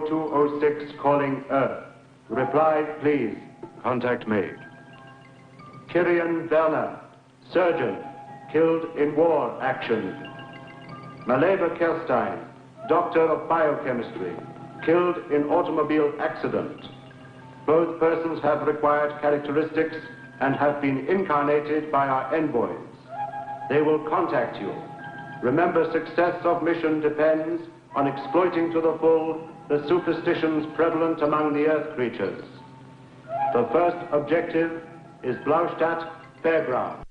0206 calling Earth. Reply, please. Contact made. Kirian Werner, surgeon, killed in war action. Maleva Kerstein, doctor of biochemistry, killed in automobile accident. Both persons have required characteristics and have been incarnated by our envoys. They will contact you. Remember, success of mission depends on exploiting to the full the superstitions prevalent among the Earth creatures. The first objective is 𝙁𝙤𝙩𝙚 Fairground.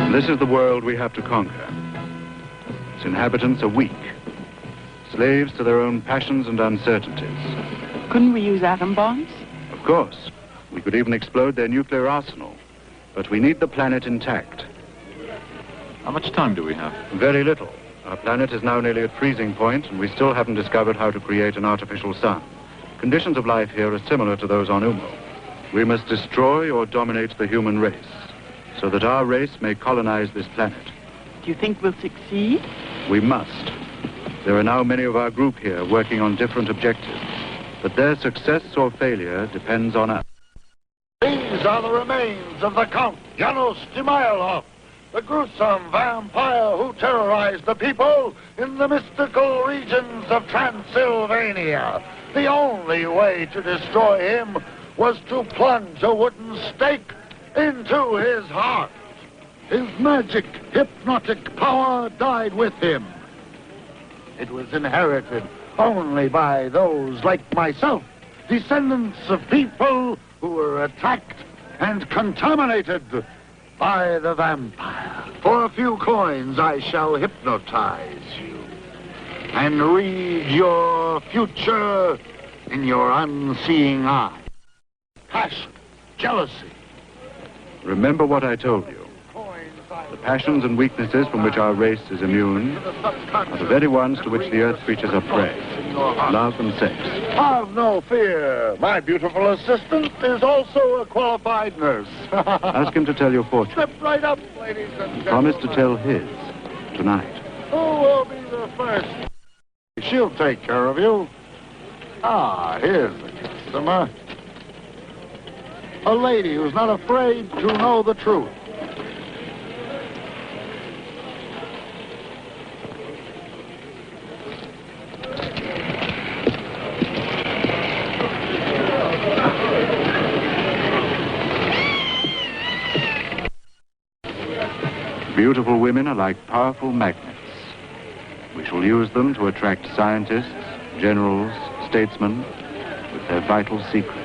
This is the world we have to conquer. Its inhabitants are weak, slaves to their own passions and uncertainties. Couldn't we use atom bombs? Of course. We could even explode their nuclear arsenal. But we need the planet intact. How much time do we have? Very little. Our planet is now nearly at freezing point, and we still haven't discovered how to create an artificial sun. Conditions of life here are similar to those on Umo. We must destroy or dominate the human race, so that our race may colonize this planet. Do you think we'll succeed? We must. There are now many of our group here working on different objectives, but their success or failure depends on us. These are the remains of the Count Janos Timailov, the gruesome vampire who terrorized the people in the mystical regions of Transylvania. The only way to destroy him was to plunge a wooden stake into his heart. His magic, hypnotic power died with him. It was inherited only by those like myself, descendants of people who were attacked and contaminated by the vampire. For a few coins, I shall hypnotize you and read your future in your unseeing eye. Passion, jealousy. Remember what I told you. The passions and weaknesses from which our race is immune are the very ones to which the Earth creatures are prey. Love and sex. Have no fear. My beautiful assistant is also a qualified nurse. Ask him to tell your fortune. Step right up, ladies and gentlemen. Promise to tell his tonight. Who will be the first? She'll take care of you. Ah, here's the customer. A lady who's not afraid to know the truth. Beautiful women are like powerful magnets. We shall use them to attract scientists, generals, statesmen with their vital secrets.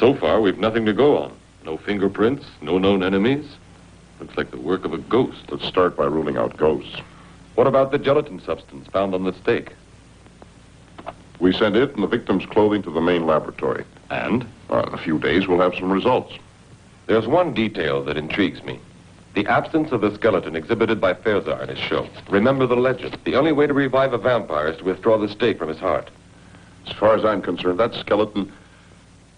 So far, we've nothing to go on. No fingerprints, no known enemies. Looks like the work of a ghost. Let's start by ruling out ghosts. What about the gelatin substance found on the stake? We sent it and the victim's clothing to the main laboratory. And? In a few days, we'll have some results. There's one detail that intrigues me. The absence of the skeleton exhibited by 𝙁𝙤𝙩𝙚 in his show. Remember the legend. The only way to revive a vampire is to withdraw the stake from his heart. As far as I'm concerned, that skeleton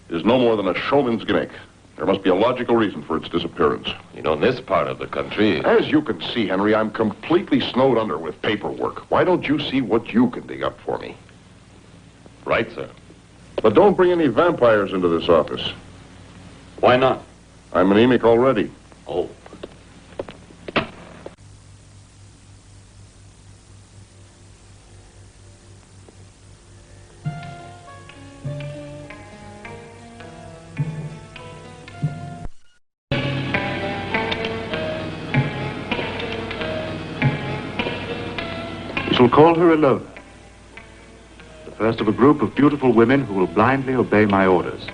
is no more than a showman's gimmick. There must be a logical reason for its disappearance. You know, in this part of the country... As you can see, Henry, I'm completely snowed under with paperwork. Why don't you see what you can dig up for me? Right, sir. But don't bring any vampires into this office. Why not? I'm anemic already. Oh. We shall call her alone. The first of a group of beautiful women who will blindly obey my orders.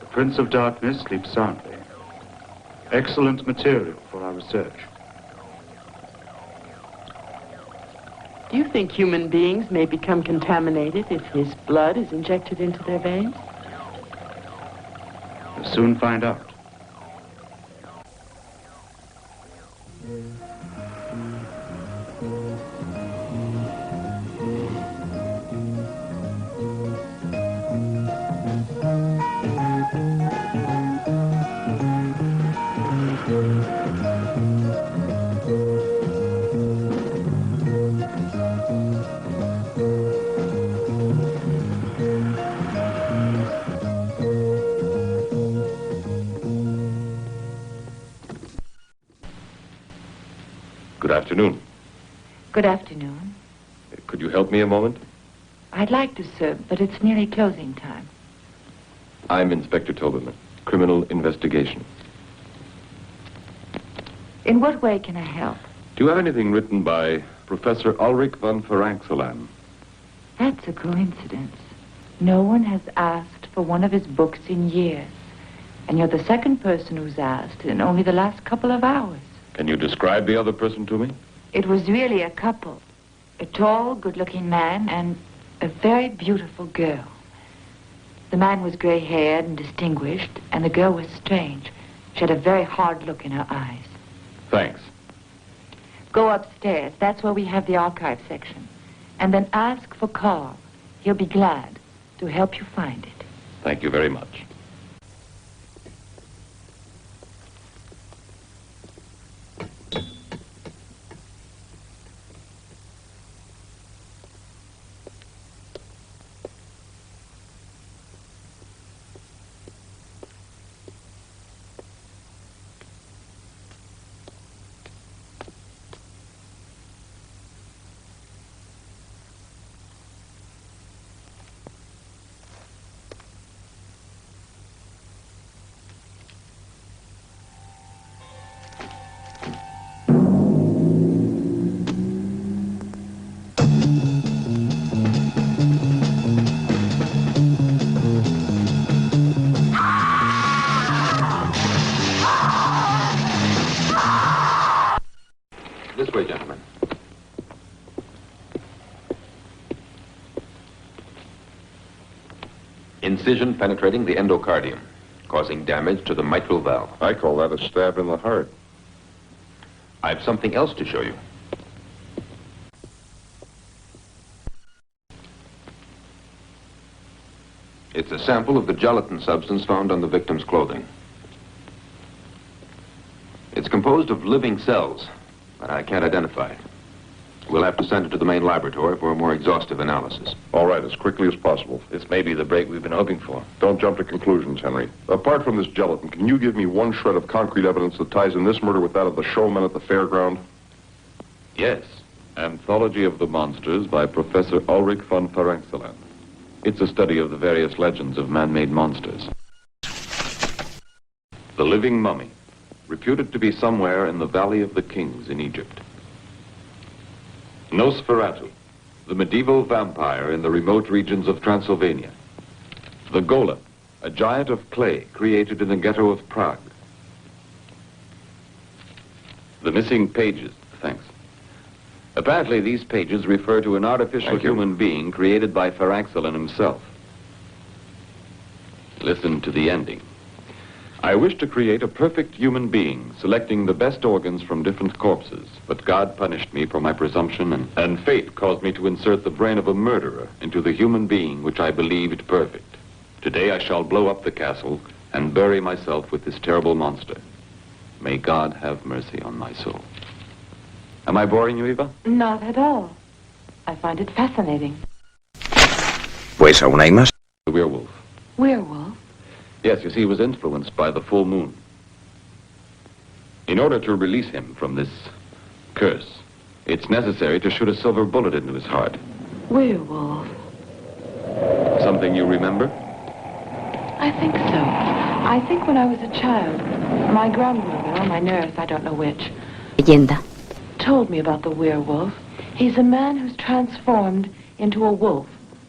The Prince of Darkness sleeps soundly. Excellent material for our research. Do you think human beings may become contaminated if his blood is injected into their veins? We'll soon find out. Good afternoon. Good afternoon. Could you help me a moment? I'd like to, sir, but it's nearly closing time. I'm Inspector Toberman, Criminal Investigation. In what way can I help? Do you have anything written by Professor 𝙁𝙤𝙩𝙚𝙨 von 𝙪𝙤𝙁𝙗𝙗𝙗? That's a coincidence. No one has asked for one of his books in years. And you're the second person who's asked in only the last couple of hours. Can you describe the other person to me? It was really a couple. A tall, good-looking man and a very beautiful girl. The man was gray-haired and distinguished, and the girl was strange. She had a very hard look in her eyes. Thanks. Go upstairs. That's where we have the archive section. And then ask for Carl. He'll be glad to help you find it. Thank you very much. This way, gentlemen. Incision penetrating the endocardium, causing damage to the mitral valve. I call that a stab in the heart. I've something else to show you. It's a sample of the gelatin substance found on the victim's clothing. It's composed of living cells, but I can't identify it. We'll have to send it to the main laboratory for a more exhaustive analysis. All right, as quickly as possible. This may be the break we've been hoping for. Don't jump to conclusions, Henry. Apart from this gelatin, can you give me one shred of concrete evidence that ties in this murder with that of the showman at the fairground? Yes. Anthology of the Monsters by Professor Ulrich von 𝙁𝙤𝙩𝙚𝙨. It's a study of the various legends of man-made monsters. The living mummy, reputed to be somewhere in the Valley of the Kings in Egypt. Nosferatu, the medieval vampire in the remote regions of Transylvania. The golem, a giant of clay created in the ghetto of Prague. The missing pages, thanks. Apparently these pages refer to an artificial human being created by 𝙁𝙁𝙗𝙗 himself. Listen to the ending. I wish to create a perfect human being, selecting the best organs from different corpses. But God punished me for my presumption, and fate caused me to insert the brain of a murderer into the human being which I believed perfect. Today I shall blow up the castle and bury myself with this terrible monster. May God have mercy on my soul. Am I boring you, Eva? Not at all. I find it fascinating. Pues aún hay más. The werewolf. Werewolf? Yes, you see, he was influenced by the full moon. In order to release him from this curse, it's necessary to shoot a silver bullet into his heart. Werewolf? Something you remember? I think so. I think when I was a child, my grandmother or my nurse, I don't know which, Leyenda. told me about the werewolf. He's a man who's transformed into a wolf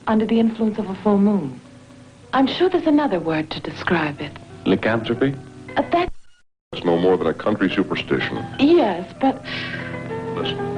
under the influence of a full moon. I'm sure there's another word to describe it. Lycanthropy? That... It's no more than a country superstition. Yes, but... Listen.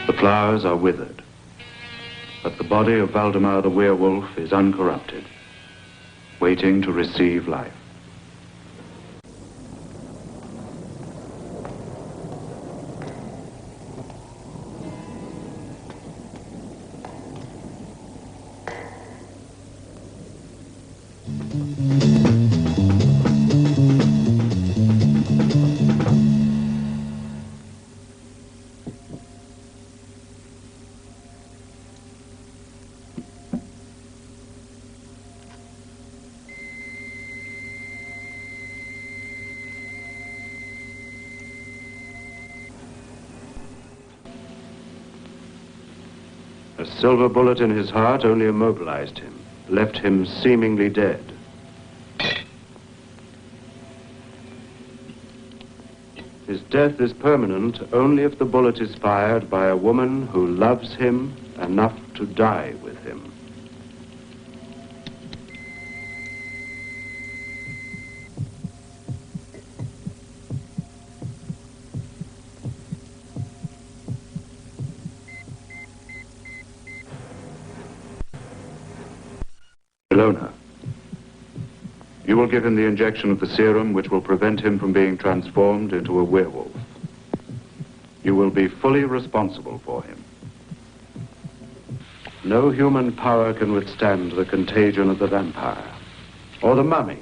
The flowers are withered, but the body of Valdemar the werewolf is uncorrupted, waiting to receive life. A silver bullet in his heart only immobilized him. left him seemingly dead. His death is permanent only if the bullet is fired by a woman who loves him enough to die with him. Ilona, you will give him the injection of the serum which will prevent him from being transformed into a werewolf. You will be fully responsible for him. No human power can withstand the contagion of the vampire, or the mummy,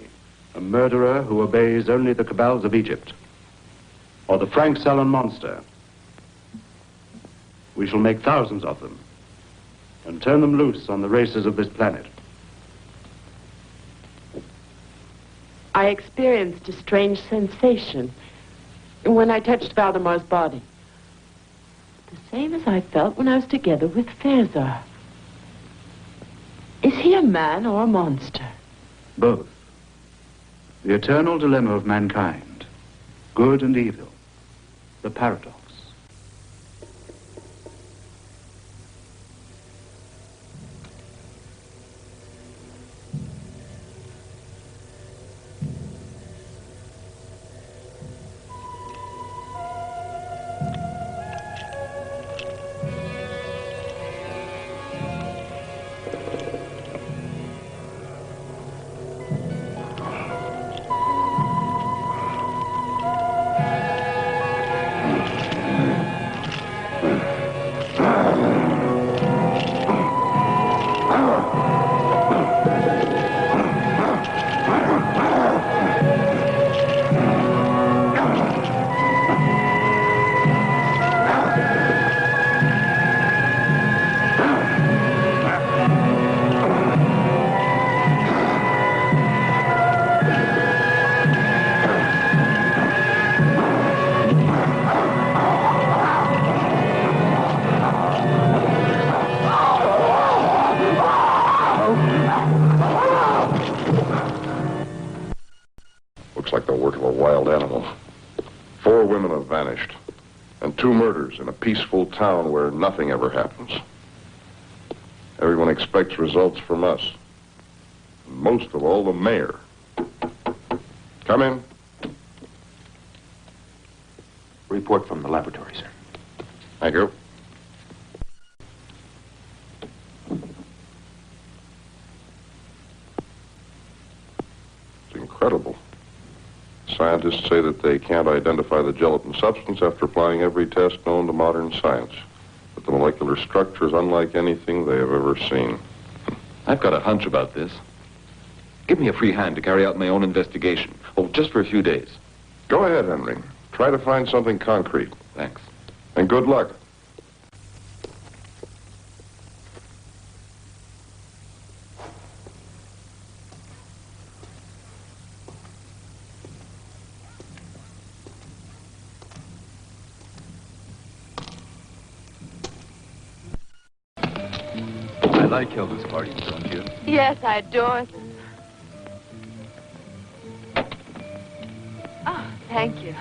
a murderer who obeys only the cabals of Egypt, or the Frank Salon monster. We shall make thousands of them and turn them loose on the races of this planet. I experienced a strange sensation when I touched Valdemar's body. The same as I felt when I was together with Fezar. Is he a man or a monster? Both. The eternal dilemma of mankind, good and evil, the paradox. Looks like the work of a wild animal. 4 women have vanished, and 2 murders in a peaceful town where nothing ever happens. Everyone expects results from us. And most of all, the mayor. Come in. Report from the laboratory, sir. Thank you. It's incredible. Scientists say that they can't identify the gelatin substance after applying every test known to modern science. But the molecular structure is unlike anything they have ever seen. I've got a hunch about this. Give me a free hand to carry out my own investigation. Oh, just for a few days. Go ahead, Henry. Try to find something concrete. Thanks. And good luck. I like Elvis parties, don't you? Yes, I adore them. Oh, thank you.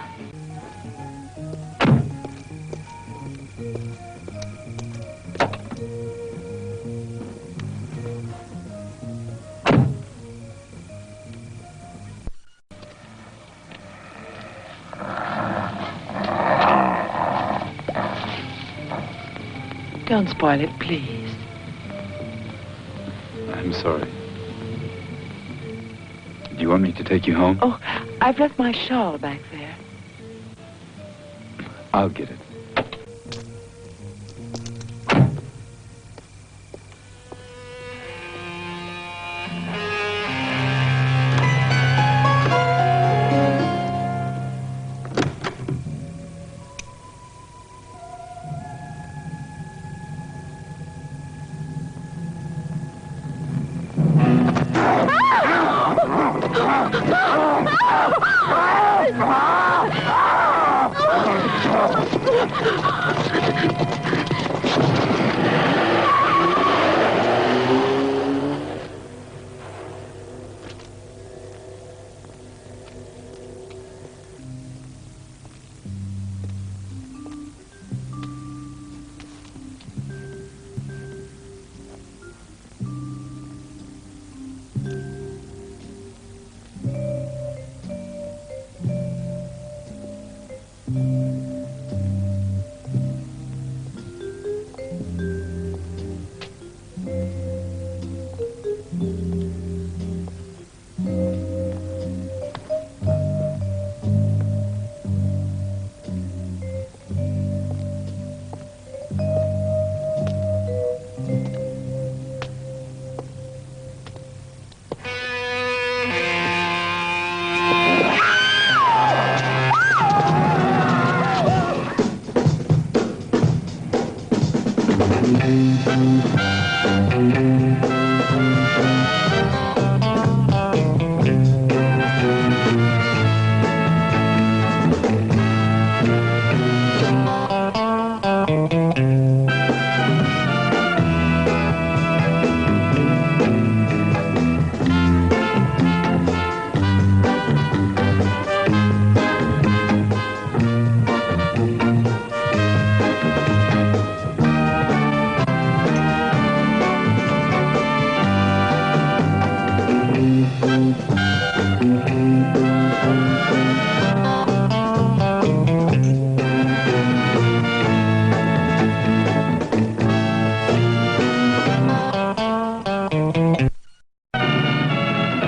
Don't spoil it, please. I'm sorry. Do you want me to take you home? Oh, I've left my shawl back there. I'll get it.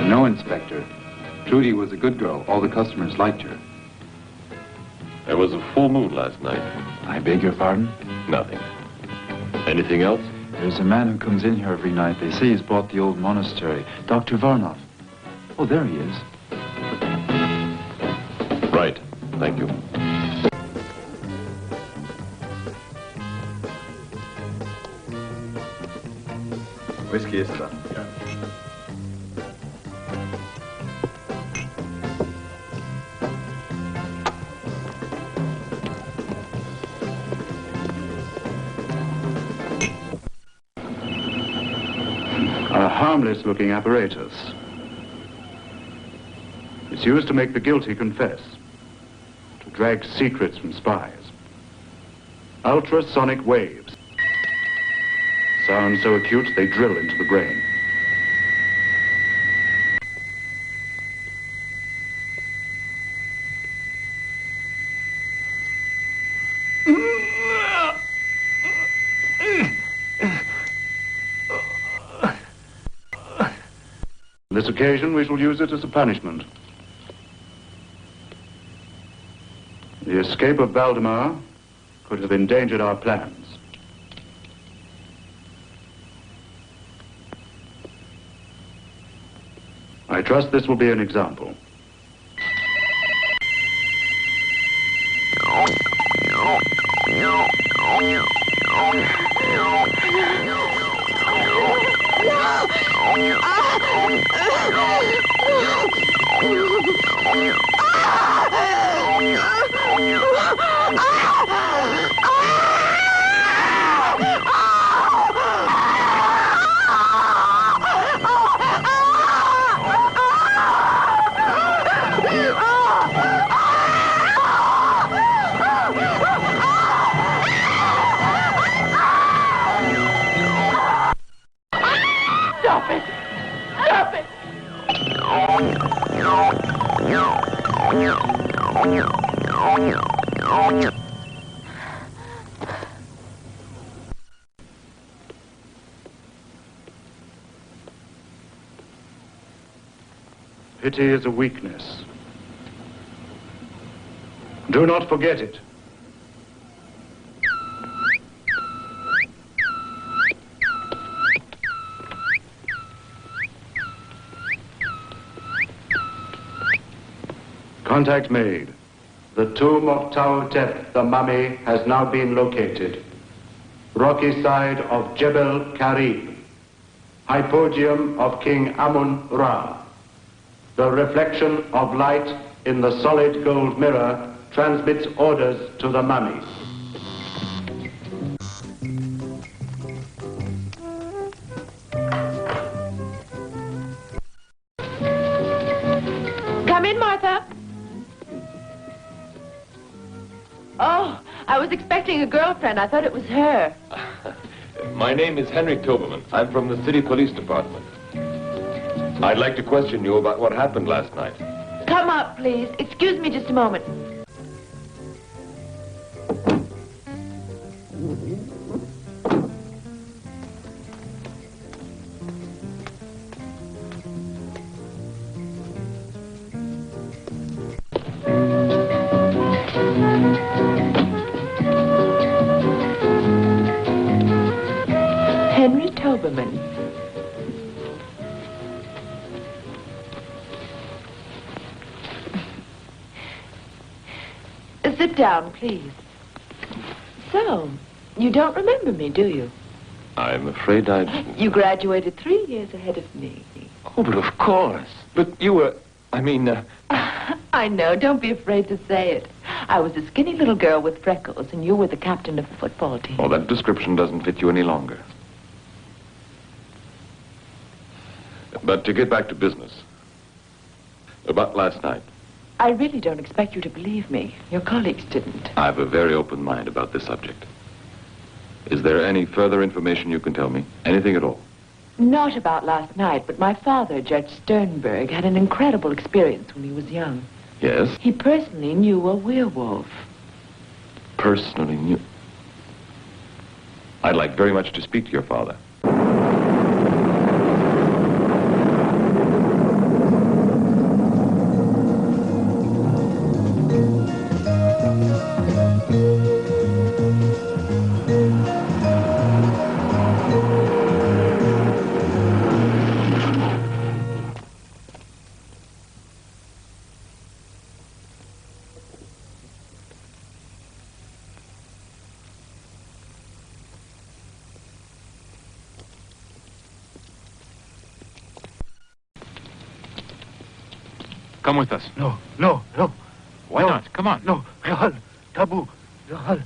No, Inspector. Trudy was a good girl. All the customers liked her. There was a full moon last night. I beg your pardon? Nothing. Anything else? There's a man who comes in here every night. They say he's bought the old monastery. Dr. Varnov. Oh, there he is. Right. Thank you. Whiskey is done. A harmless-looking apparatus. It's used to make the guilty confess, to drag secrets from spies. Ultrasonic waves. Sound so acute they drill into the brain. On this occasion, we shall use it as a punishment. The escape of Valdemar could have endangered our plans. I trust this will be an example. Stop it! Stop it! Pity is a weakness. Do not forget it. Contact made. The tomb of 𝙁𝙤𝙯, the mummy, has now been located. Rocky side of Jebel Karib. Hypogeum of King Amun-Ra. The reflection of light in the solid gold mirror transmits orders to the mummy. Come in, Martha. Oh, I was expecting a girlfriend. I thought it was her. My name is Henry Toberman. I'm from the city police department. I'd like to question you about what happened last night. Come up, please. Excuse me just a moment. Henry Toberman. Sit down, please. So, you don't remember me, do you? I'm afraid I... You graduated 3 years ahead of me. Oh, but of course. But you were... I know. Don't be afraid to say it. I was a skinny little girl with freckles, and you were the captain of the football team. Oh, that description doesn't fit you any longer. But to get back to business. About last night. I really don't expect you to believe me. Your colleagues didn't. I have a very open mind about this subject. Is there any further information you can tell me? Anything at all? Not about last night, but my father, Judge Sternberg, had an incredible experience when he was young. Yes? He personally knew a werewolf. Personally knew... I'd like very much to speak to your father. Come with us. No. Why not? Come on. No, Rahal, taboo, Rahal.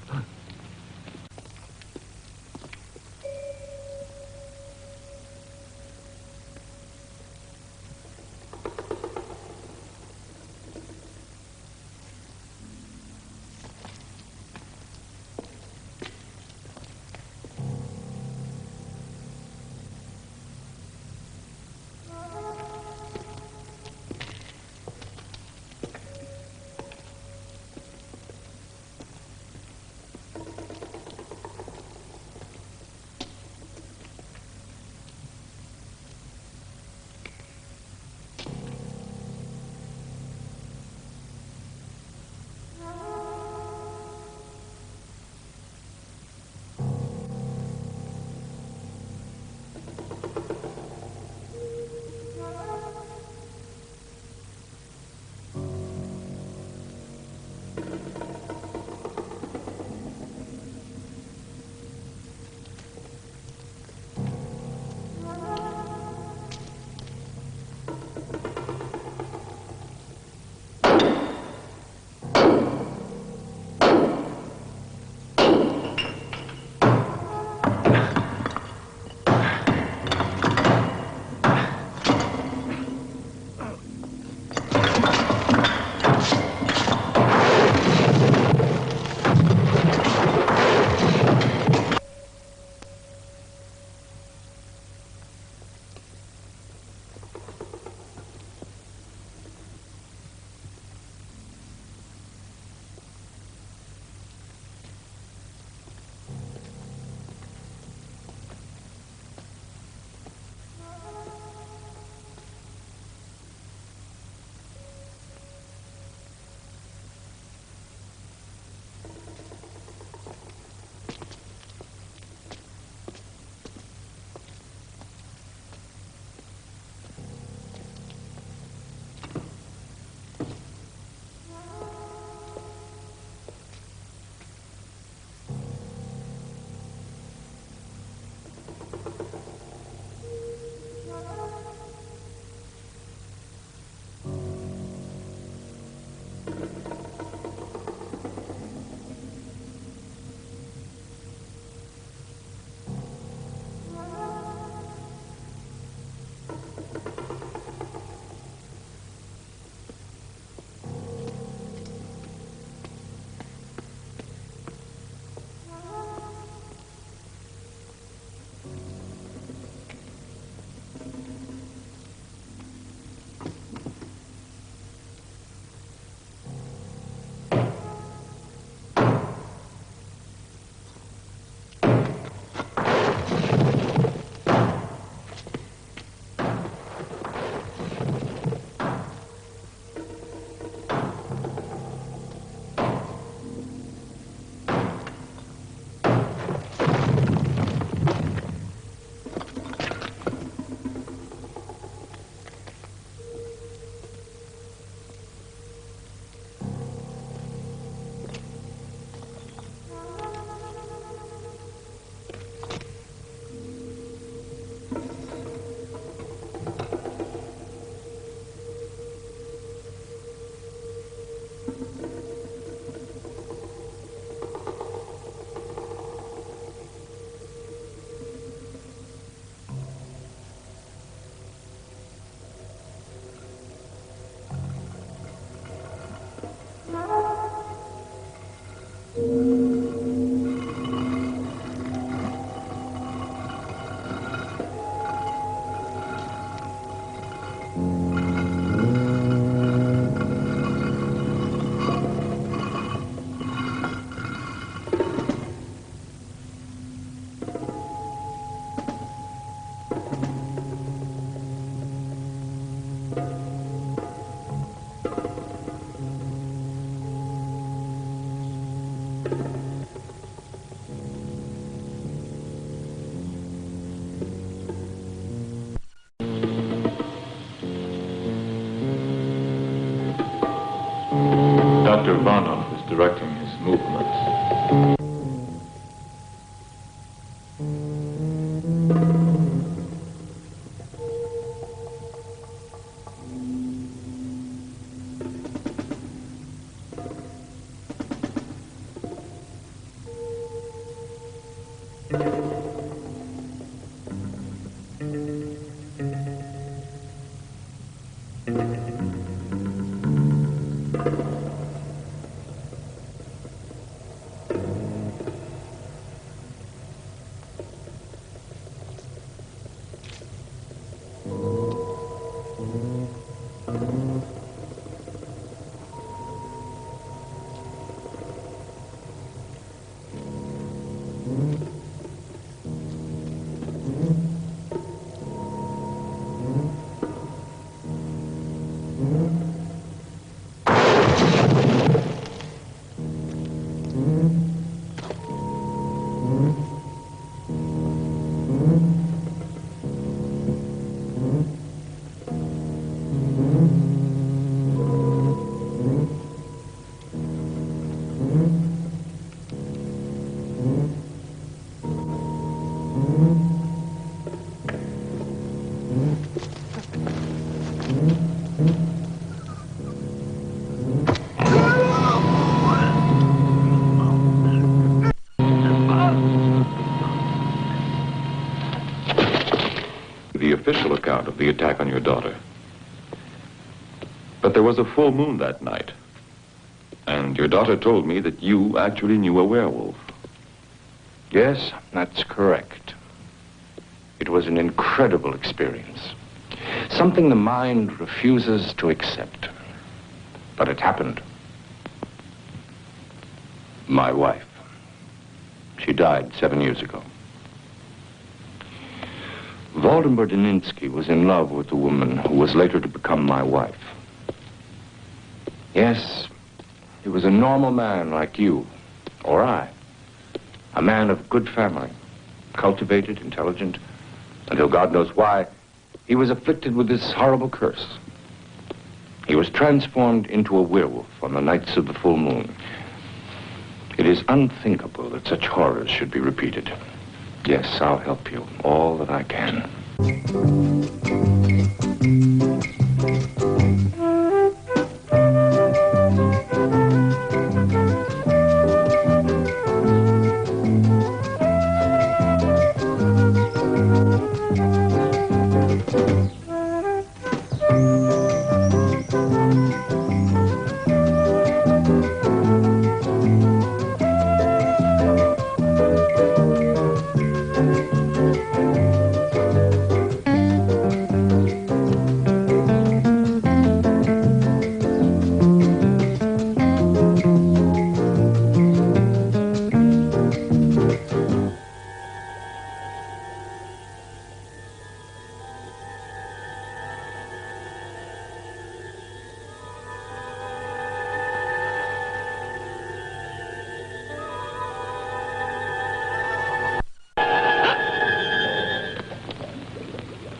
Dr. Varnov is directing his movements. The official account of the attack on your daughter. But there was a full moon that night. And your daughter told me that you actually knew a werewolf. Yes, that's correct. It was an incredible experience. Something the mind refuses to accept. But it happened. My wife. She died 7 years ago. Waldemar Daninsky was in love with the woman who was later to become my wife. Yes, he was a normal man like you, or I. A man of good family, cultivated, intelligent, until God knows why, he was afflicted with this horrible curse. He was transformed into a werewolf on the nights of the full moon. It is unthinkable that such horrors should be repeated. Yes, I'll help you all that I can.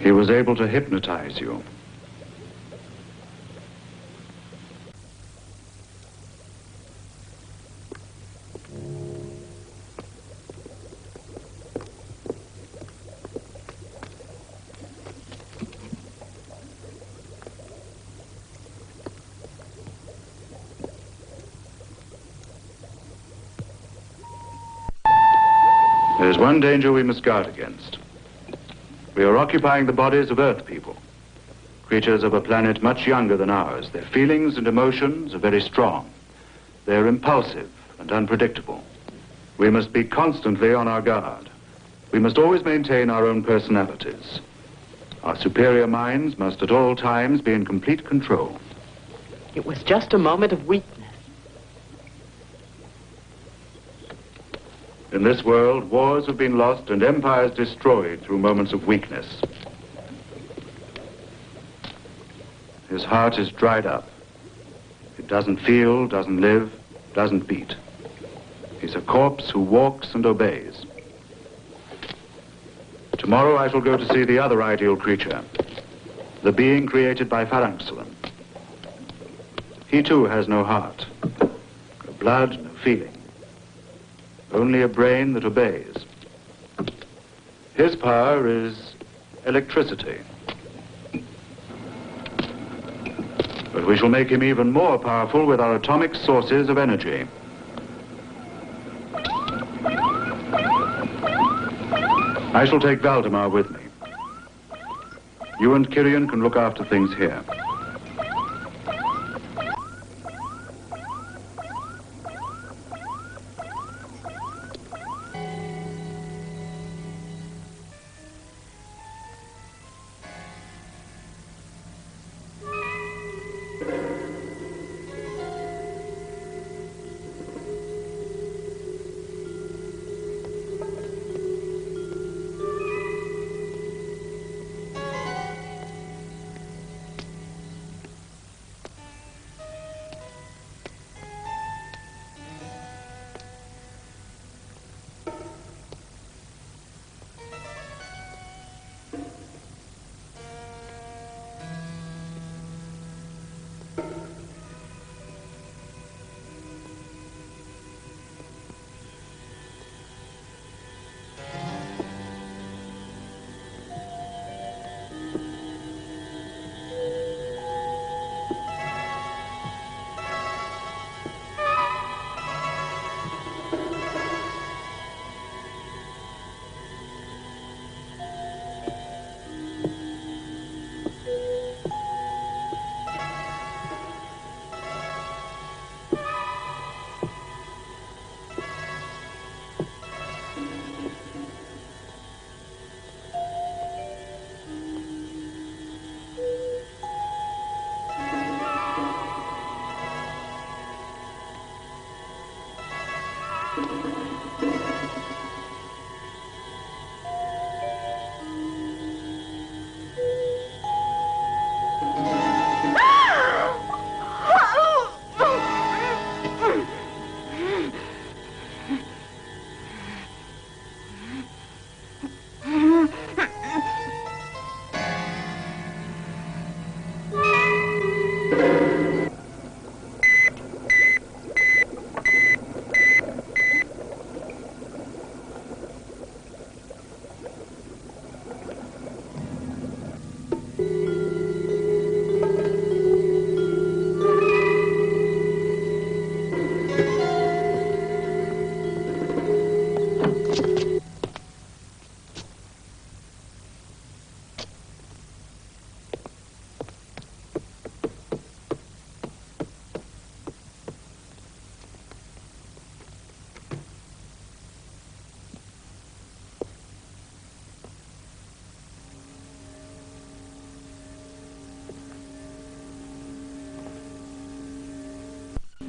He was able to hypnotize you. There's one danger we must guard against. We are occupying the bodies of Earth people, creatures of a planet much younger than ours. Their feelings and emotions are very strong. They're impulsive and unpredictable. We must be constantly on our guard. We must always maintain our own personalities. Our superior minds must at all times be in complete control. It was just a moment of weakness. In this world, wars have been lost and empires destroyed through moments of weakness. His heart is dried up. It doesn't feel, doesn't live, doesn't beat. He's a corpse who walks and obeys. Tomorrow I shall go to see the other ideal creature, the being created by 𝙁𝙤𝙩𝙚. He too has no heart, blood, no feeling. Only a brain that obeys. His power is electricity. But we shall make him even more powerful with our atomic sources of energy. I shall take Valdemar with me. You and Kyrian can look after things here.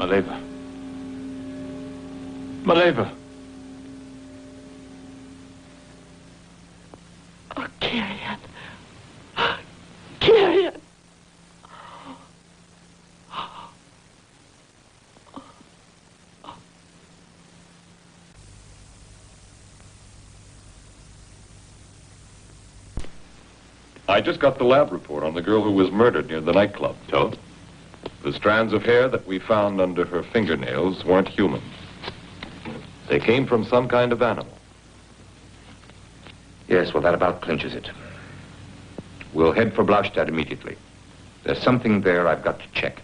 Maleva. Maleva. Oh, Kyrian. Kyrian. I just got the lab report on the girl who was murdered near the nightclub. So? The strands of hair that we found under her fingernails weren't human. They came from some kind of animal. Yes, well, that about clinches it. We'll head for 𝙁𝙤𝙩 immediately. There's something there I've got to check.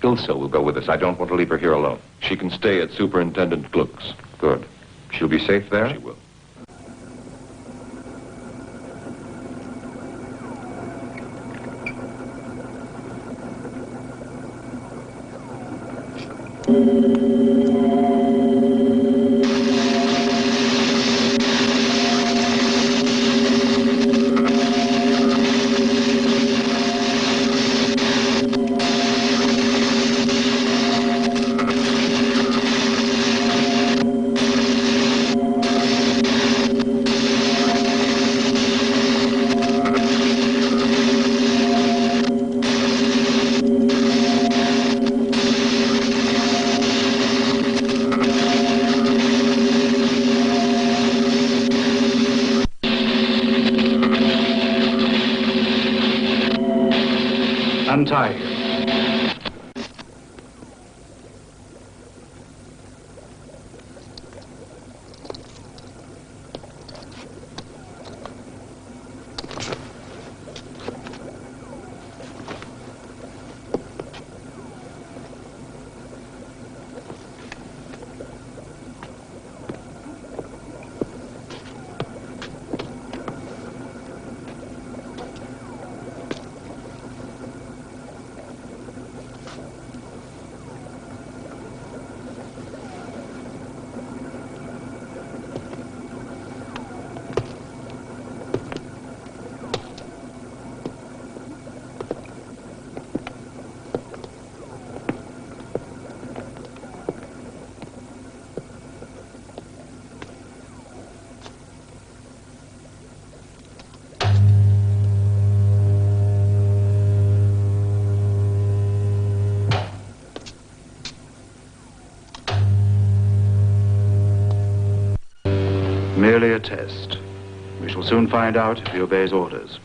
Ilse will go with us. I don't want to leave her here alone. She can stay at Superintendent Gluck's. Good. She'll be safe there? She will. Untie him. merely a test. We shall soon find out if he obeys orders.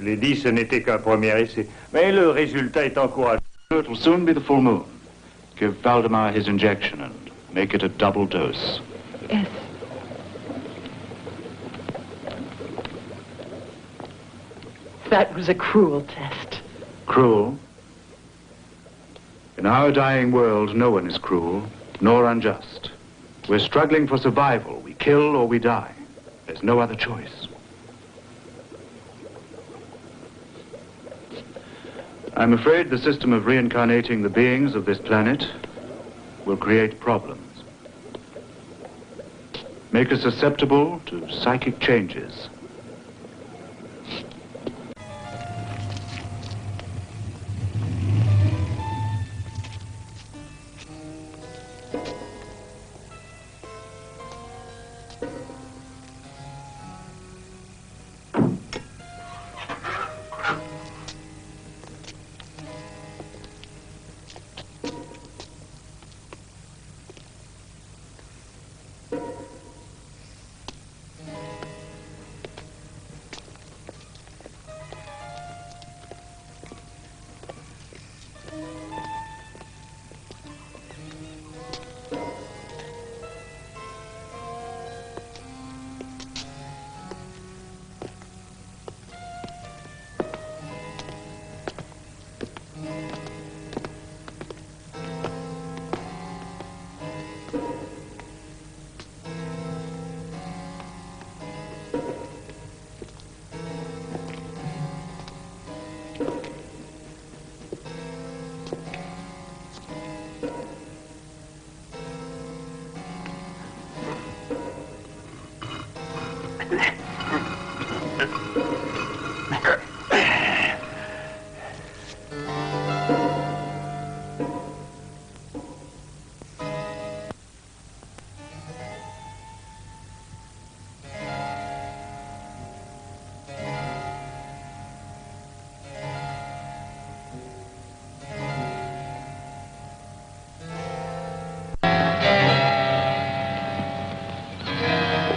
Je l'ai dit, ce n'était qu'un premier essai. Mais le résultat est encourageant. It will soon be the full moon. Give Valdemar his injection and make it a double dose. Yes. That was a cruel test. Cruel? In our dying world, no one is cruel, nor unjust. We're struggling for survival. We kill or we die. There's no other choice. I'm afraid the system of reincarnating the beings of this planet will create problems. Make us susceptible to psychic changes.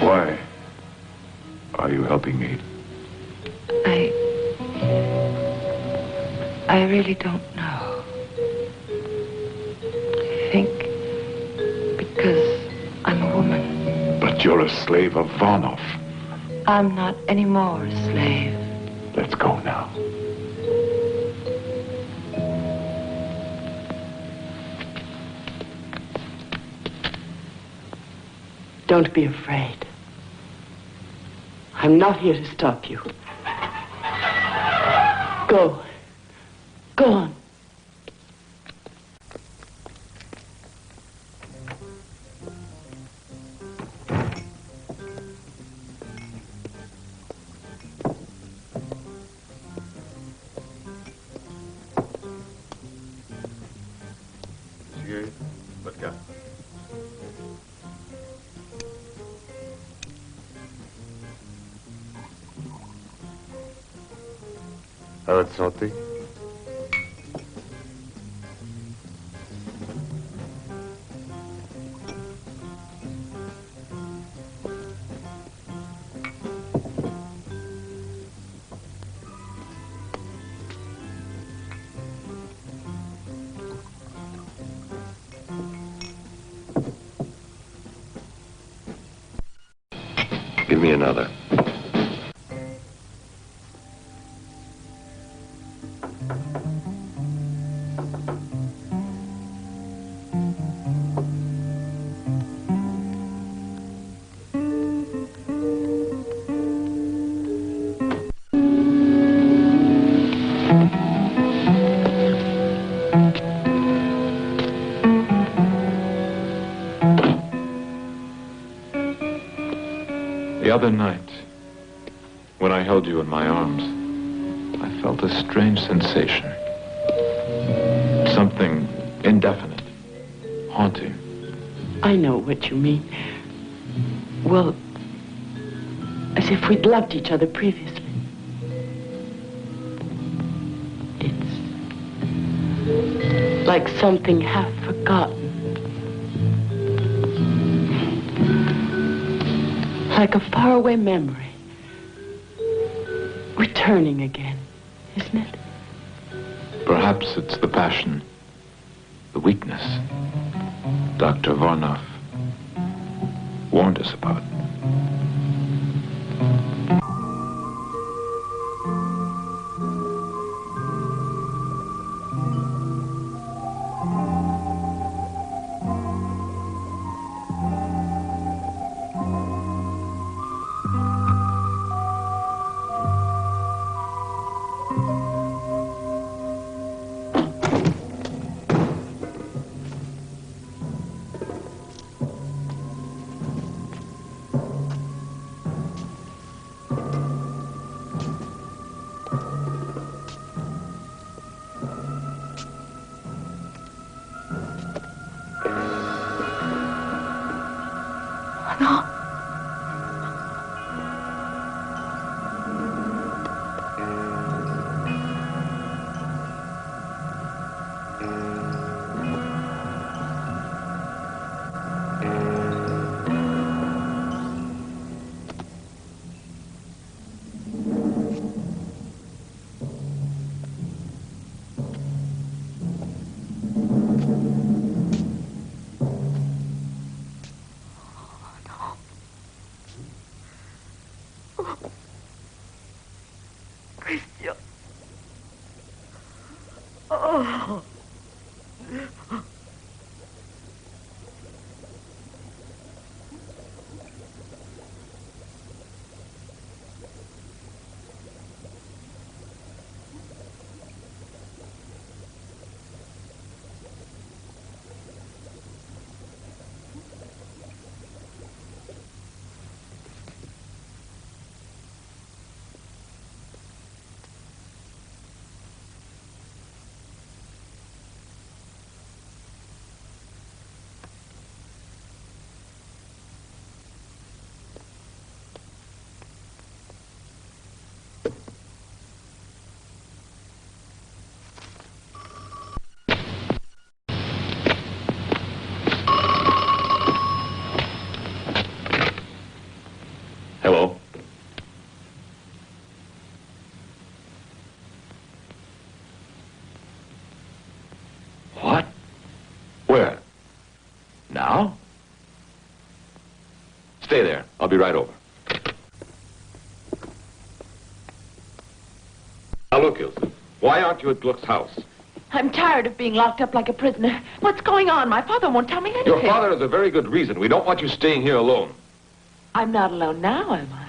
Why are you helping me? I really don't know. I think because I'm a woman. But you're a slave of Varnov. I'm not anymore a slave. Let's go now. Don't be afraid. I'm not here to stop you. Go. Go on. Vodka. À votre santé. Give me another. The other night, when I held you in my arms, I felt a strange sensation. Something indefinite, haunting. I know what you mean. Well, as if we'd loved each other previously. It's like something half forgotten. Like a faraway memory. Returning again, isn't it? Perhaps it's the passion, the weakness Dr. Varnoff warned us about. Christian. Oh. Hello? What? Where? Now? Stay there. I'll be right over. Now look, Ilse. Why aren't you at Gluck's house? I'm tired of being locked up like a prisoner. What's going on? My father won't tell me anything. Your father has a very good reason. We don't want you staying here alone. I'm not alone now, am I?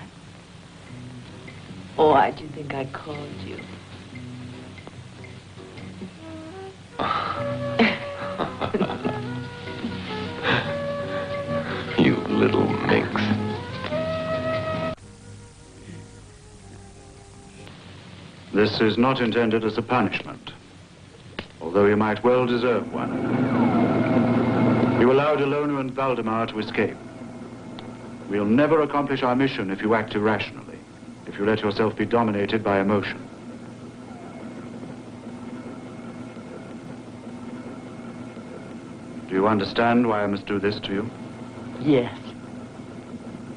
Why do you think I called you? You little minx. This is not intended as a punishment, although you might well deserve one. You allowed 𝙁𝙤𝙩𝙚𝙨 and Valdemar to escape. We'll never accomplish our mission if you act irrationally, if you let yourself be dominated by emotion. Do you understand why I must do this to you? Yes.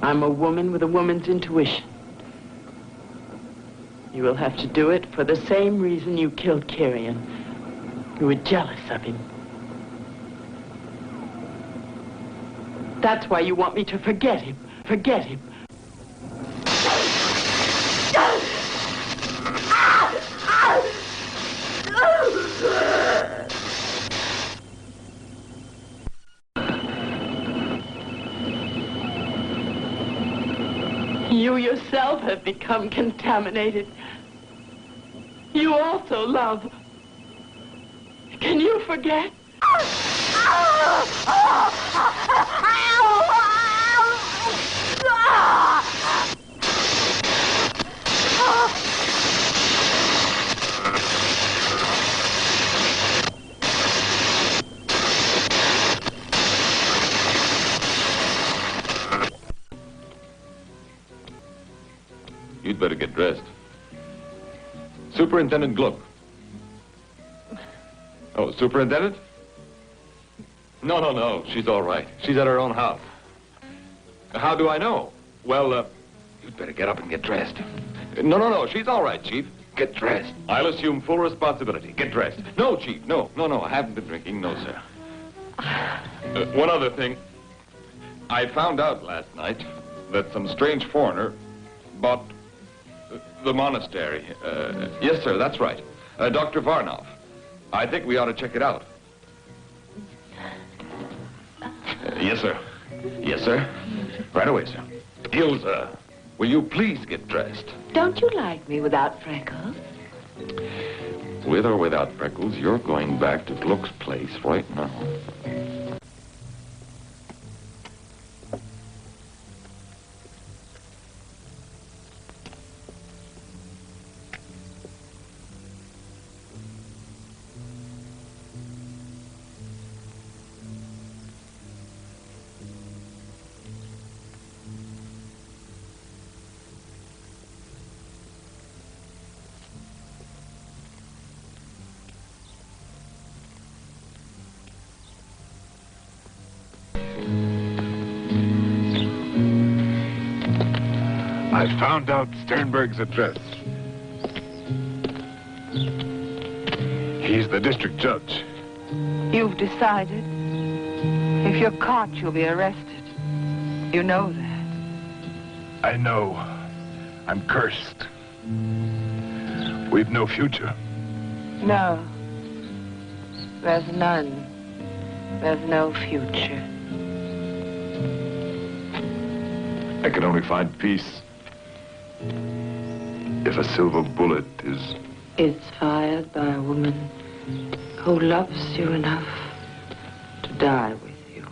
I'm a woman with a woman's intuition. You will have to do it for the same reason you killed Kyrian. You were jealous of him. That's why you want me to forget him. Forget him. You yourself have become contaminated. You also love. Can you forget? You'd better get dressed. Superintendent Gluck. Oh, Superintendent? No. She's all right. She's at her own house. How do I know? Well, you'd better get up and get dressed. No. She's all right, Chief. Get dressed. I'll assume full responsibility. Get dressed. No, Chief. No. I haven't been drinking. No, sir. One other thing. I found out last night that some strange foreigner bought the monastery. Yes, sir, that's right. Dr. Varnov. I think we ought to check it out. Yes, sir. Yes, sir. Right away, sir. Ilsa, will you please get dressed? Don't you like me without freckles? With or without freckles, you're going back to Gluck's place right now. I found out Sternberg's address. He's the district judge. You've decided? If you're caught, you'll be arrested. You know that. I know. I'm cursed. We've no future. No. There's none. There's no future. I can only find peace if a silver bullet is... It's fired by a woman who loves you enough to die with you.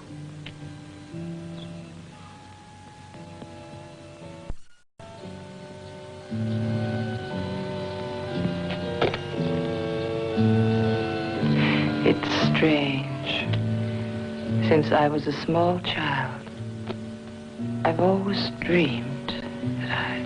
It's strange. Since I was a small child, I've always dreamed that I...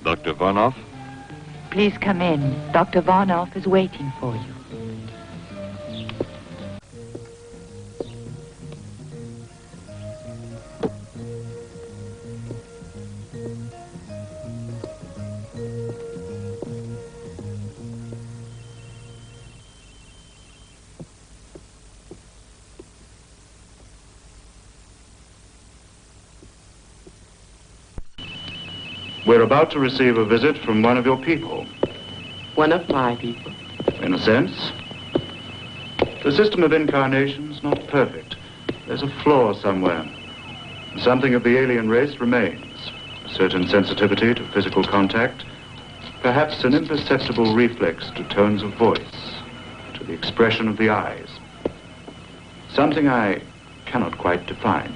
Dr. Varnoff? Please come in. Dr. Varnoff is waiting for you. We're about to receive a visit from one of your people. One of my people. In a sense. The system of incarnation's not perfect. There's a flaw somewhere. Something of the alien race remains. A certain sensitivity to physical contact. Perhaps an imperceptible reflex to tones of voice. To the expression of the eyes. Something I cannot quite define.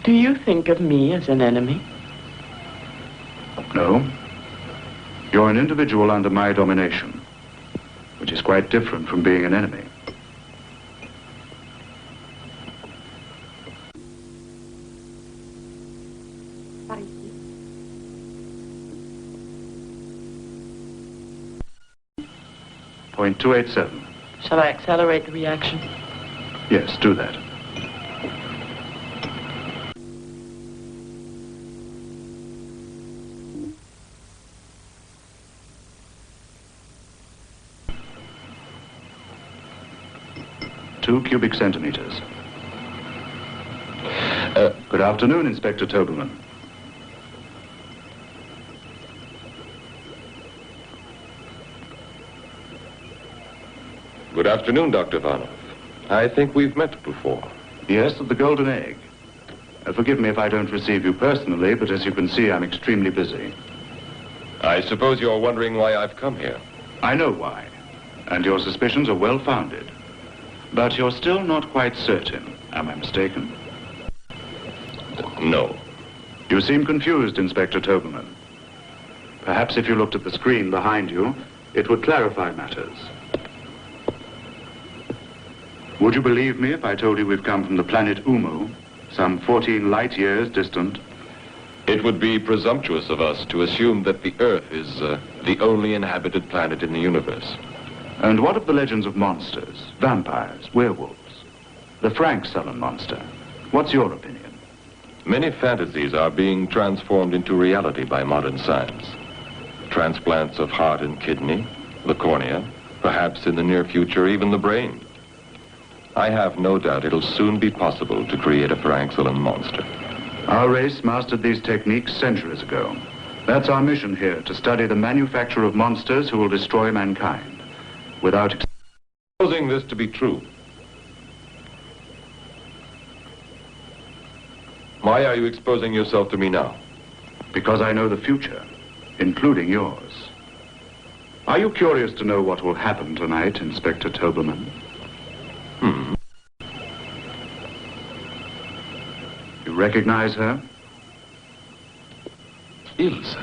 Do you think of me as an enemy? No. You're an individual under my domination, which is quite different from being an enemy. Point 287. Shall I accelerate the reaction? Yes, do that. Two cubic centimeters. Good afternoon, Inspector Tobelman. Good afternoon, Dr. Varnoff. I think we've met before. Yes, at the Golden Egg. Forgive me if I don't receive you personally, but as you can see, I'm extremely busy. I suppose you're wondering why I've come here. I know why, and your suspicions are well-founded. But you're still not quite certain. Am I mistaken? No. You seem confused, Inspector Tobelman. Perhaps if you looked at the screen behind you, it would clarify matters. Would you believe me if I told you we've come from the planet Umu, some 14 light years distant? It would be presumptuous of us to assume that the Earth is the only inhabited planet in the universe. And what of the legends of monsters, vampires, werewolves? The Frank Sullen monster. What's your opinion? Many fantasies are being transformed into reality by modern science. Transplants of heart and kidney, the cornea, perhaps in the near future even the brain. I have no doubt it'll soon be possible to create a Frank Sullen monster. Our race mastered these techniques centuries ago. That's our mission here, to study the manufacture of monsters who will destroy mankind. Without supposing this to be true, why are you exposing yourself to me now? Because I know the future, including yours. Are you curious to know what will happen tonight, Inspector Tobelman? You recognize her? Ilse.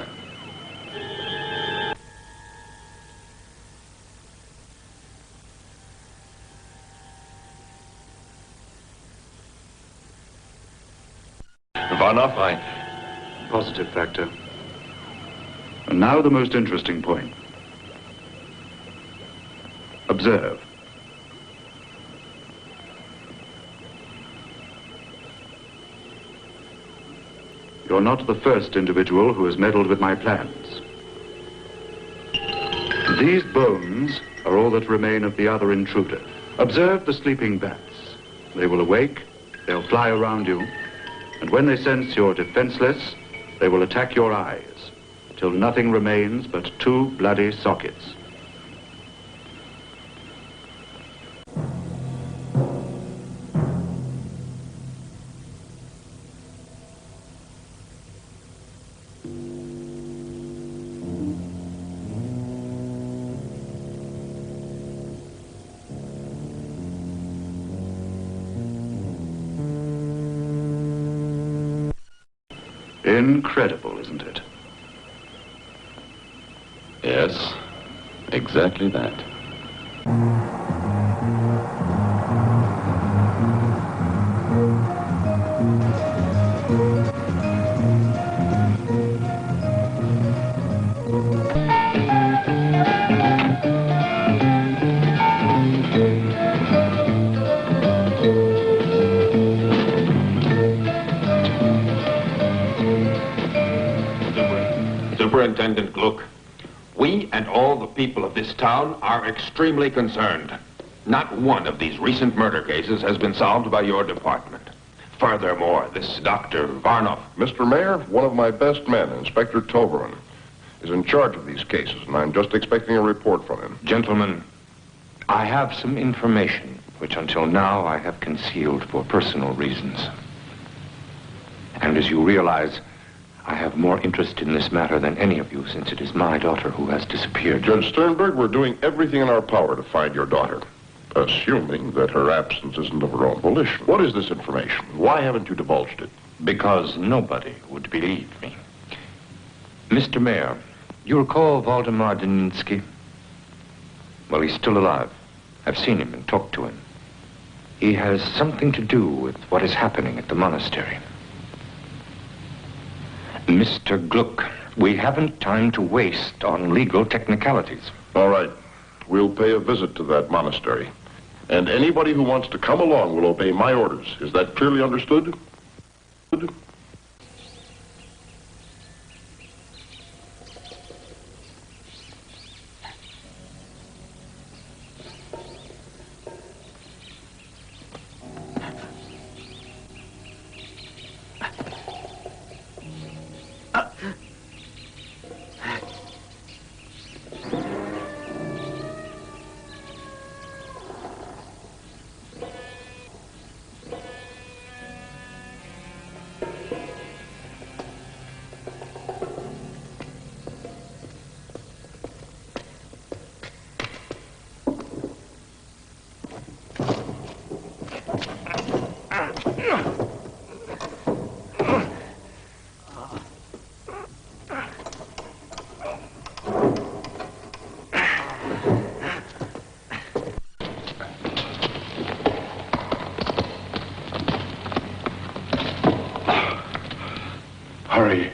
Varnoff, Positive factor. And now the most interesting point. Observe. You're not the first individual who has meddled with my plans. These bones are all that remain of the other intruder. Observe the sleeping bats. They will awake, they'll fly around you, and when they sense you're defenseless, they will attack your eyes, till nothing remains but two bloody sockets. Incredible, isn't it? Yes, exactly that. Superintendent Gluck, we and all the people of this town are extremely concerned. Not one of these recent murder cases has been solved by your department. Furthermore, this Dr. Varnoff... Mr. Mayor, one of my best men, Inspector Toberman, is in charge of these cases, and I'm just expecting a report from him. Gentlemen, I have some information which until now I have concealed for personal reasons. And as you realize, I have more interest in this matter than any of you, since it is my daughter who has disappeared. Judge Sternberg, we're doing everything in our power to find your daughter, assuming that her absence isn't of her own volition. What is this information? Why haven't you divulged it? Because nobody would believe me. Mr. Mayor, you recall 𝙁𝙤𝙯𝙗𝙗 Daninsky? Well, he's still alive. I've seen him and talked to him. He has something to do with what is happening at the monastery. Mr. Gluck, we haven't time to waste on legal technicalities. All right. We'll pay a visit to that monastery. And anybody who wants to come along will obey my orders. Is that clearly understood? Hurry.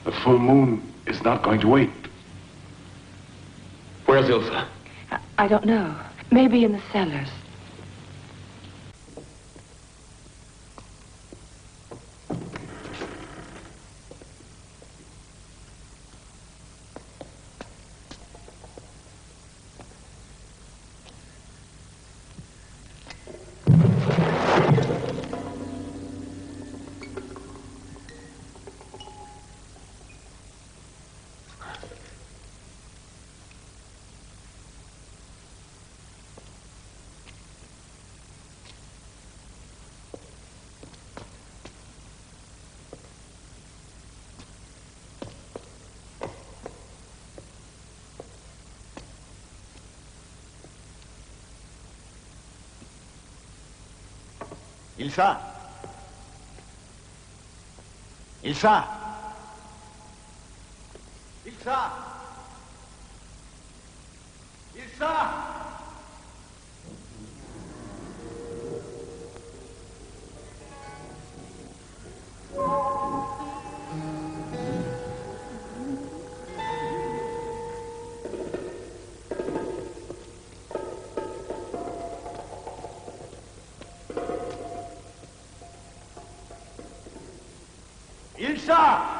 The full moon is not going to wait. Where's Ilsa? I don't know. Maybe in the cellars. Ilsa! Ilsa! Ilsa! Ilsa! Ilsa!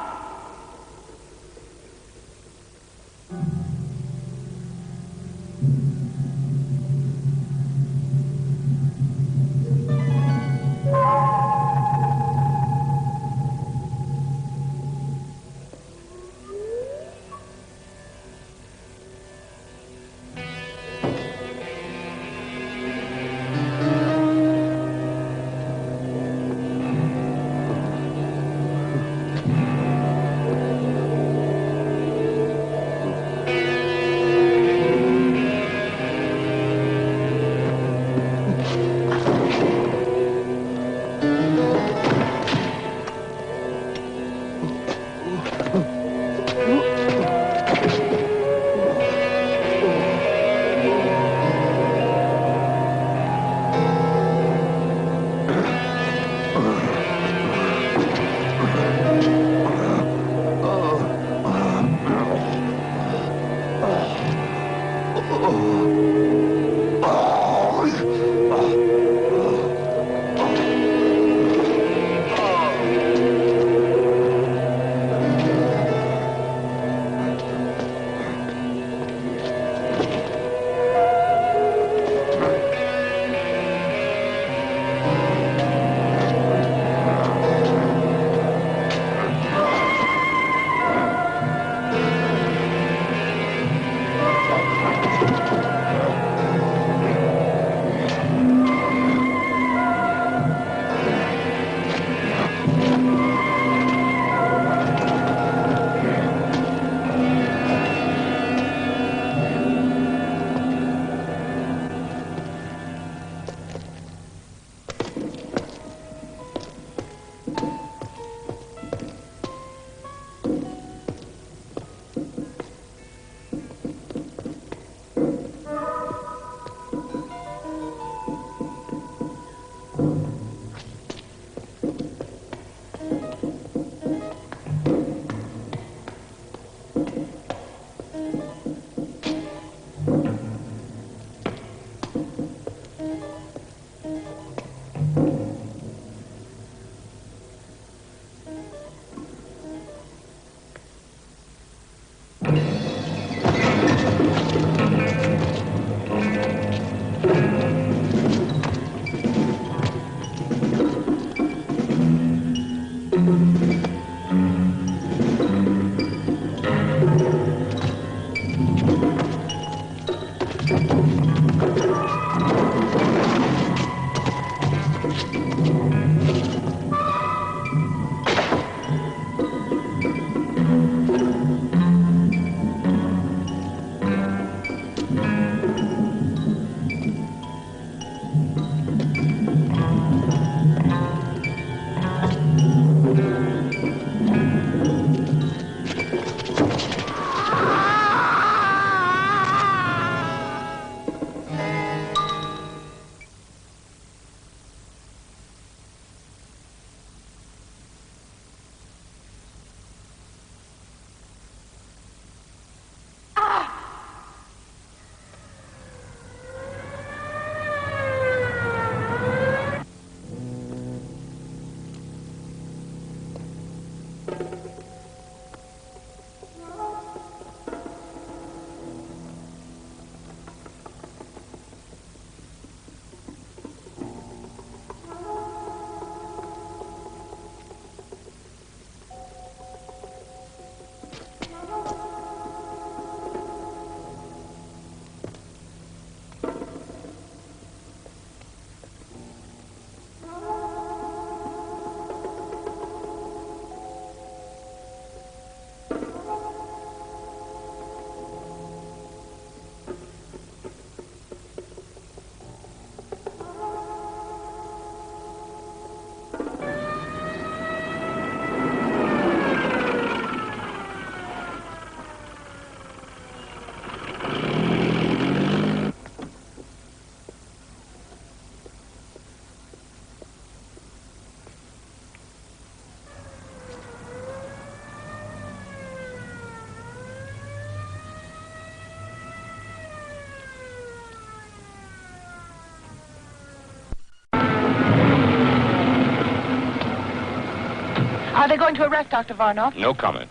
Are they going to arrest Dr. Varnoff? No comment.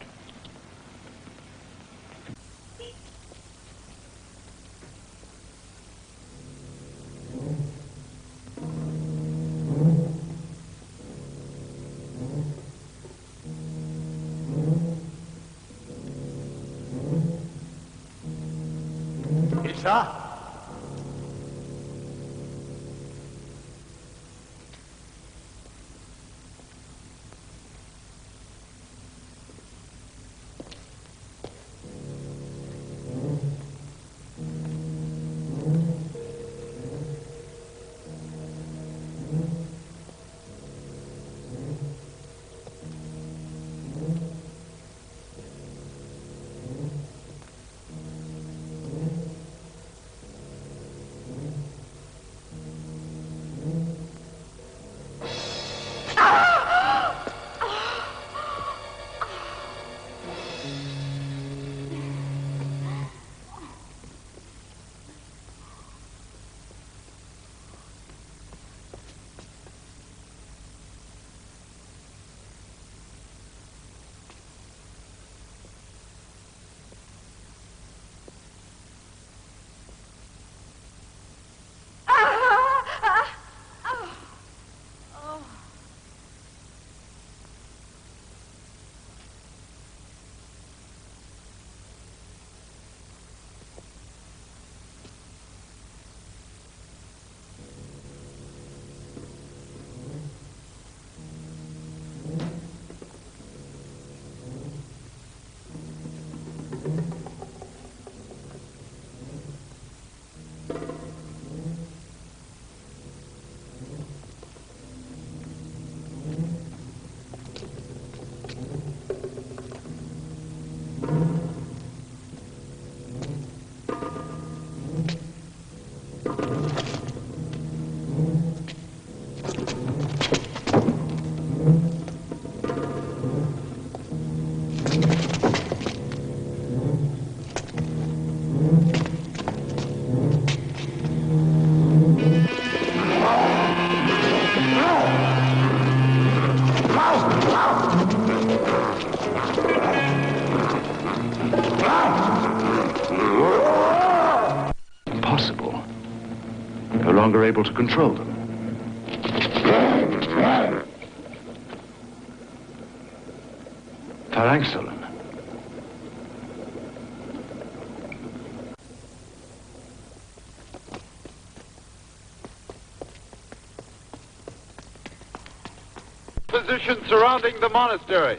Et ça? Impossible. No longer able to control them. 𝙁𝙤𝙩𝙚𝙨. conditions surrounding the monastery.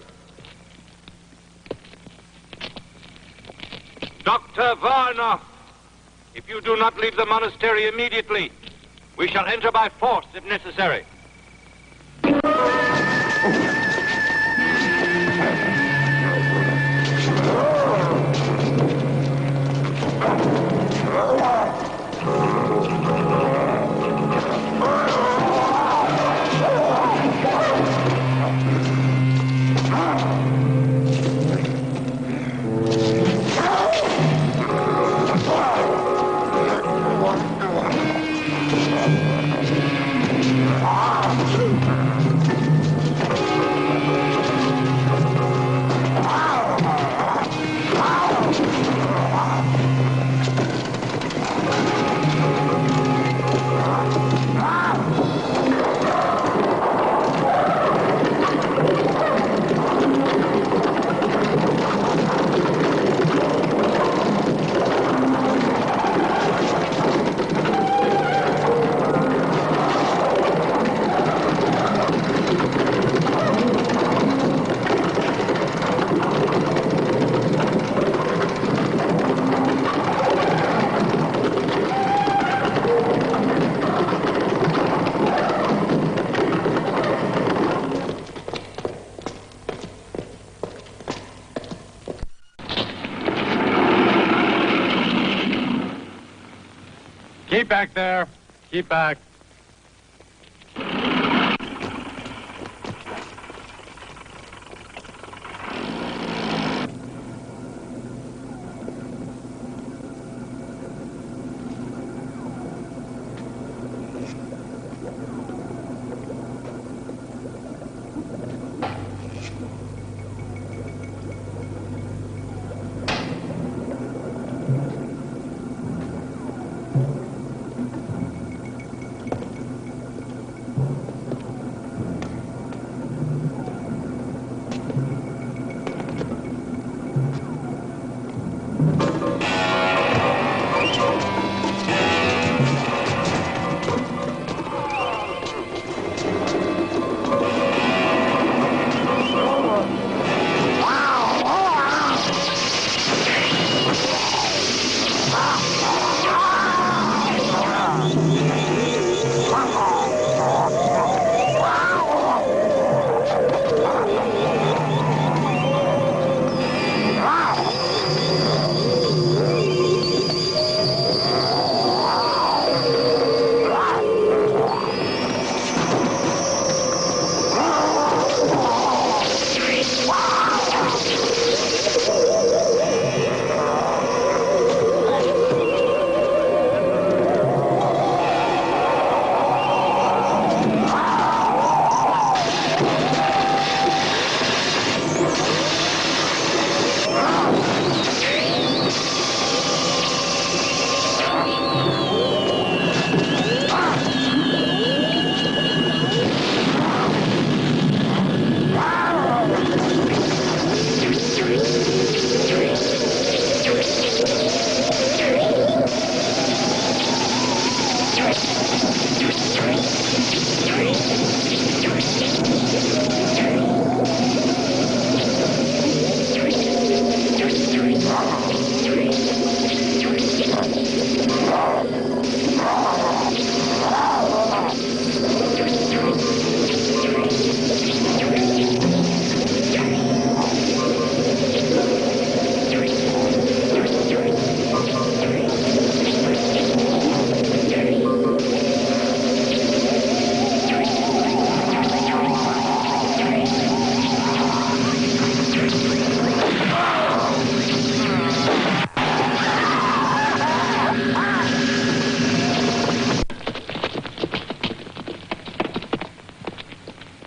Dr. Varnoff, if you do not leave the monastery immediately, we shall enter by force if necessary. Keep back there. Keep back.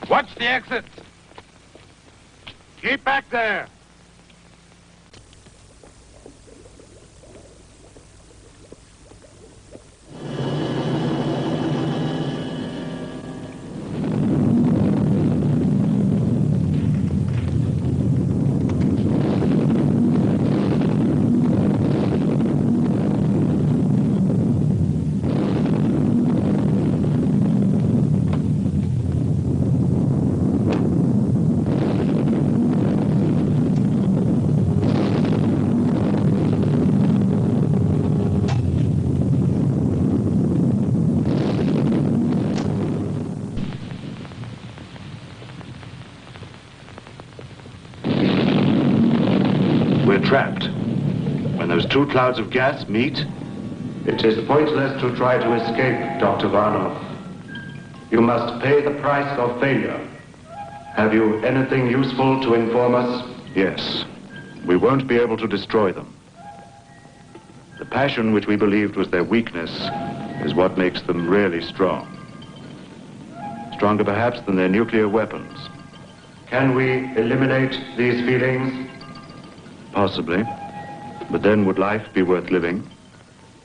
Watch the exit. Keep back there. We're trapped. When those two clouds of gas meet... It is pointless to try to escape, Dr. Varnov. You must pay the price of failure. Have you anything useful to inform us? Yes. We won't be able to destroy them. The passion which we believed was their weakness is what makes them really strong. Stronger perhaps than their nuclear weapons. Can we eliminate these feelings? Possibly. But then would life be worth living?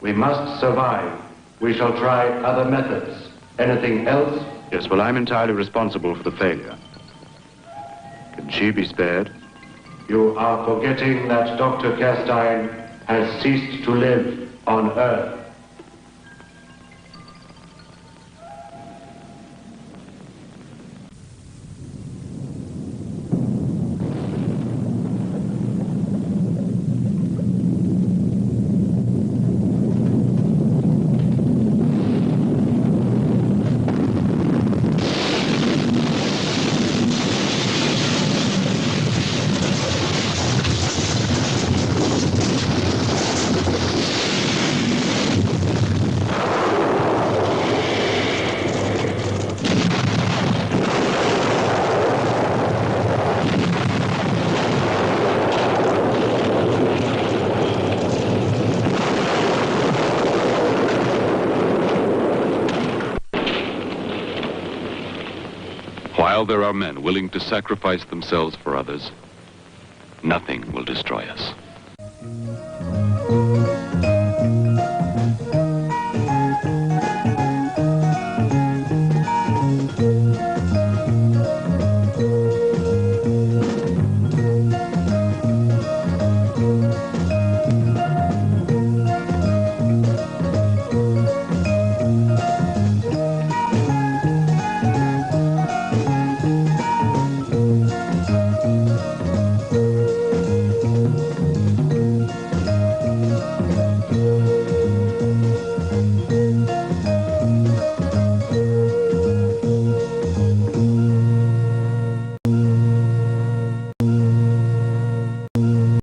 We must survive. We shall try other methods. Anything else? Yes, well, I'm entirely responsible for the failure. Can she be spared? You are forgetting that Dr. 𝙤𝙤𝙯 has ceased to live on Earth. While there are men willing to sacrifice themselves for others, nothing will destroy us.